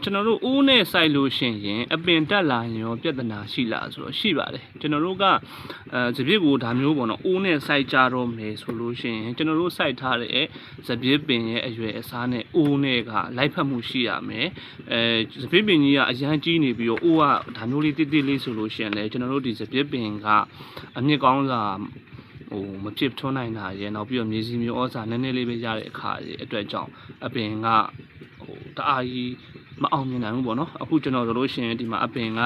ကျွန်တော်တို့ဦးနဲ့စိုက်လို့ရှိရင်အပင်တက်လာရင်ရောပြဿနာရှိလားဆိုတော့ရှိပါတယ်ကျွန်တော်တို့ကစပစ်ကိုဒါမျိုးပေါ့နော်ဦးနဲ့စိုက်ကြတော့မယ်ဆိုလို့ရှိရင်ကျွန်တော်တို့စိုက်ထားတဲ့စပစ်ပင်ရဲ့အရွယ်အစားနဲ့ဦးနဲ့ကလိုက်ဖက်မှုရှိရမယ်စပစ်ပင်ကြီးကအရန်ကြီးနေပြီးတော့ဦးကဒါမျိုးလေးတိတိလေးဆိုလို့ရှိရင်လည်းကျွန်တော်တို့ဒီစပစ်ပင်ကအမြင့်ကောင်းစာမဖြစ်ထွန်းနိုင်တာရယ်နောက်ပြီးတော့မြေစီမျိုးဩဇာနည်းနည်းလေးပဲရတဲ့အခါကြီးအတွက်ကြောင့်အပင်ကတအားကြီးမအောင်မြင်နိုင်ဘူးပေါ့နော်အခုကျွန်တော်ဆိုလို့ရှိရင်ဒီမှာအပင်က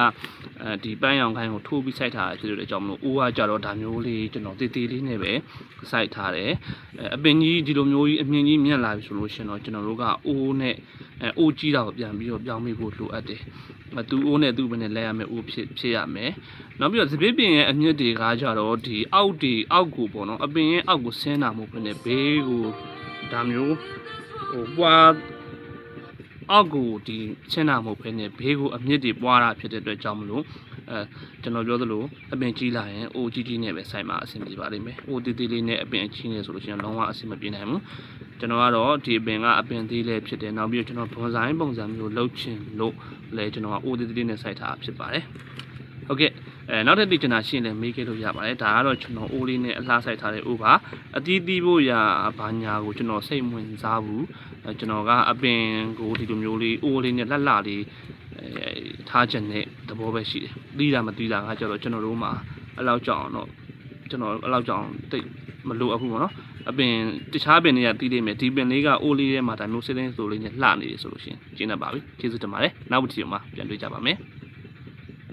ဒီပန်းရောင်ခိုင်းကိုထိုးပြီးစိုက်ထားတာဖြစ်လို့အကြောင်းမလို့အိုးကကြတော့ဒါမျိုးလေးကျွန်တော်တေးသေးလေးနဲ့ပဲစိုက်ထားတယ်အပင်ကြီးဒီလိုမျိုးကြီးအမြင့်ကြီးမြင့်လာပြီဆိုလို့ရှိရင်တော့ကျွန်တော်တို့ကအိုးနဲ့အိုးကြီးတာကိုပြန်ပြီးတော့ပြောင်းမိဖို့လိုအပ်တယ်သူအိုးနဲ့သူ့ဘယ်နဲ့လဲရမယ်အိုးဖြစ်ရမယ်နောက်ပြီးတော့စပစ်ပင်ရဲ့အမြင့်တွေကကြတော့ဒီအောက်ကိုပေါ့နော်အပင်ရဲ့အောက်ကိုဆင်းတာမဟုတ်ဘဲနဲ့ဘေးကိုဒါမျိုးပွားအောက်ကိုဒီဆင်းတာမဟုတ်ဘဲနဲ့ဘေးကိုအမြင့်တွေပွားတာဖြစ်တဲ့အတွက်ကြောင့်မလို့ကျွန်တော်ပြောသလိုအပင်ကြီးလာရင်အိုးကြီးနဲ့ပဲစိုက်မှာအဆင်ပြေပါလိမ့်မယ်အိုးသေးသေးလေးနဲ့အပင်အချင်းနဲ့ဆိုလို့ရှိရင်လုံးဝအဆင်မပြေနိုင်ဘူးကျွန်တော်ကတော့ဒီအပင်ကအပင်သေးလေးဖြစ်တယ်နောက်ပြီးတော့ကျွန်တော်ဘွန်ဆိုင်ပုံစံမျိုးလုပ်ချင်လို့လည်းကျွန်တော်ကအိုးသေးသေးနဲ့စိုက်ထားဖြစ်ပါတယ်ဟုတ်ကဲ့နောက်ထပ်သိချင်တာရှင်းလည်းမေးခဲ့လို့ရပါတယ်ဒါကတော့ကျွန်တော်အိုးလေးနဲ့အလှစိုက်ထားတဲ့အိုးပါအတီးတီးဖို့ရာဘာညာကိုကျွန်တော်စိတ်ဝင်စားဘူးကျွန်တော်ကအပင်ကိုဒီလိုမျိုးလေးအိုးလေးနဲ့လှလေးထားချင်တဲ့သဘောပဲရှိတယ်တီးတာမတီးတာကကျတော့ကျွန်တော်တို့မှာအလောက်ကြောင်တော့ကျွန်တော်အလောက်ကြောင်တိတ်မလိုအပ်ဘူးပေါ့နော်အပင်တခြားပင်တွေကတီးလိမ့်မယ်ဒီပင်လေးကအိုးလေးထဲမှာဒါမျိုးစင်းစင်းဆိုလေးနဲ့လှနေတယ်ဆိုလို့ရှိရင်ကျင်းတတ်ပါပြီကျေးဇူးတင်ပါတယ်နောက်တစ်ချိန်မှာပြန်တွေ့ကြပါမယ်